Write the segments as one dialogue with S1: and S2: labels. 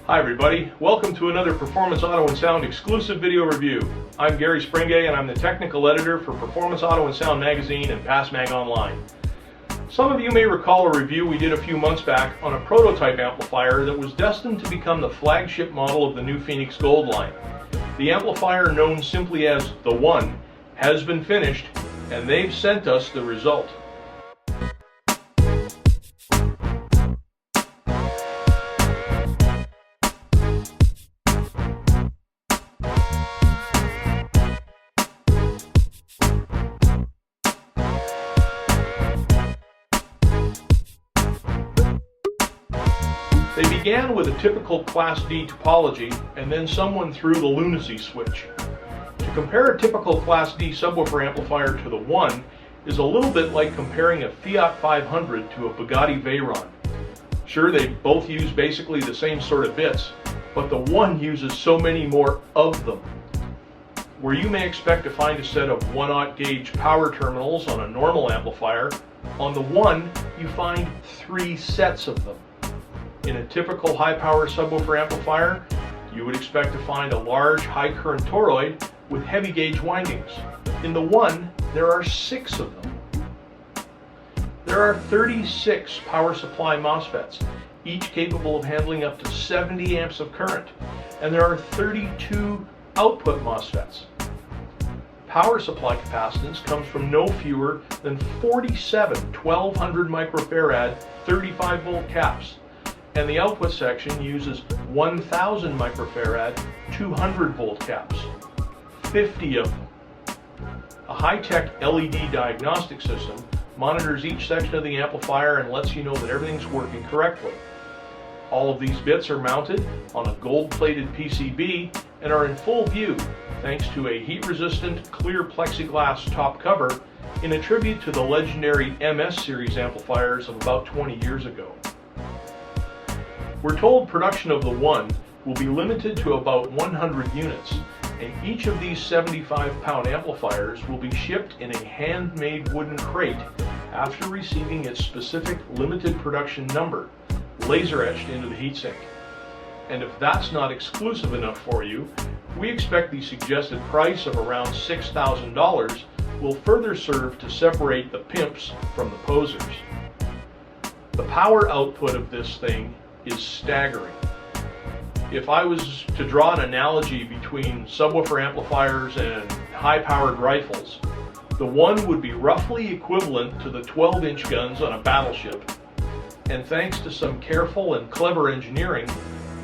S1: Hi everybody, welcome to another Performance Auto and Sound exclusive video review. I'm Gary Springay and I'm the technical editor for Performance Auto and Sound magazine and PassMag Online. Some of you may recall a review we did a few months back on a prototype amplifier that was destined to become the flagship model of the new Phoenix Gold line. The amplifier, known simply as the One, has been finished and they've sent us the result. They began with a typical Class D topology, and then someone threw the lunacy switch. To compare a typical Class D subwoofer amplifier to the One is a little bit like comparing a Fiat 500 to a Bugatti Veyron. Sure, they both use basically the same sort of bits, but the One uses so many more of them. Where you may expect to find a set of 1/0 gauge power terminals on a normal amplifier, on the One you find 3 sets of them. In a typical high-power subwoofer amplifier, you would expect to find a large high-current toroid with heavy-gauge windings. In the One, there are 6 of them. There are 36 power supply MOSFETs, each capable of handling up to 70 amps of current, and there are 32 output MOSFETs. Power supply capacitance comes from no fewer than 47 1200 microfarad 35-volt caps, and the output section uses 1000 microfarad 200-volt caps, 50 of them. A high-tech LED diagnostic system monitors each section of the amplifier and lets you know that everything's working correctly. All of these bits are mounted on a gold-plated PCB and are in full view thanks to a heat-resistant clear plexiglass top cover in a tribute to the legendary MS series amplifiers of about 20 years ago. We're told production of the One will be limited to about 100 units, and each of these 75-pound amplifiers will be shipped in a handmade wooden crate after receiving its specific limited production number, laser etched into the heatsink. And if that's not exclusive enough for you, we expect the suggested price of around $6,000 will further serve to separate the pimps from the posers. The power output of this thing is staggering. If I was to draw an analogy between subwoofer amplifiers and high-powered rifles, the One would be roughly equivalent to the 12-inch guns on a battleship, and thanks to some careful and clever engineering,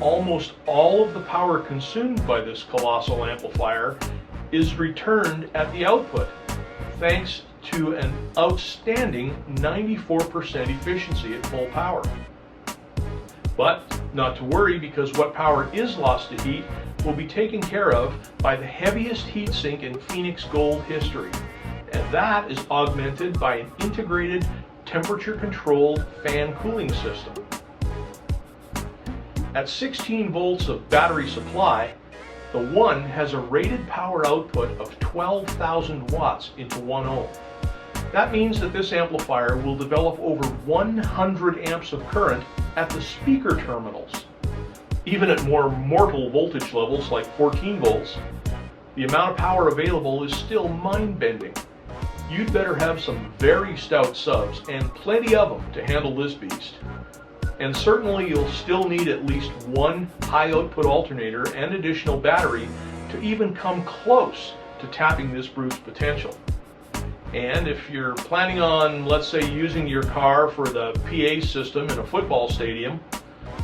S1: almost all of the power consumed by this colossal amplifier is returned at the output, thanks to an outstanding 94% efficiency at full power. But not to worry, because what power is lost to heat will be taken care of by the heaviest heatsink in Phoenix Gold history, and that is augmented by an integrated temperature-controlled fan cooling system. At 16 volts of battery supply, the One has a rated power output of 12,000 watts into 1 ohm. That means that this amplifier will develop over 100 amps of current at the speaker terminals. Even at more mortal voltage levels like 14 volts, the amount of power available is still mind-bending. You'd better have some very stout subs, and plenty of them, to handle this beast. And certainly you'll still need at least one high-output alternator and additional battery to even come close to tapping this brute's potential. And if you're planning on, let's say, using your car for the PA system in a football stadium,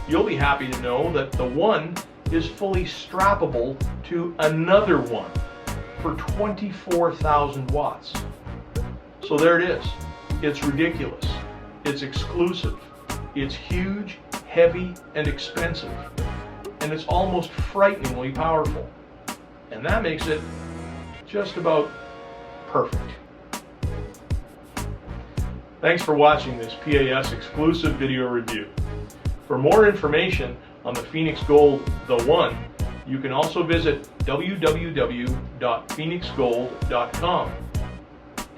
S1: you'll be happy to know that the One is fully strappable to another One for 24,000 watts. So there it is. It's ridiculous. It's exclusive. It's huge, heavy, and expensive. And it's almost frighteningly powerful. And that makes it just about perfect. Thanks for watching this PAS exclusive video review. For more information on the Phoenix Gold The One, you can also visit www.phoenixgold.com.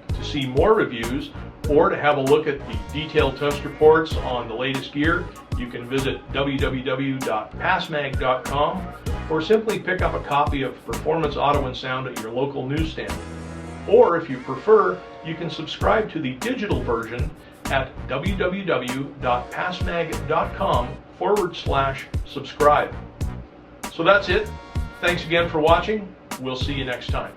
S1: To see more reviews Or to have a look at the detailed test reports on the latest gear, you can visit www.passmag.com or simply pick up a copy of Performance Auto and Sound at your local newsstand. Or if you prefer, you can subscribe to the digital version at www.passmag.com/subscribe. So that's it. Thanks again for watching. We'll see you next time.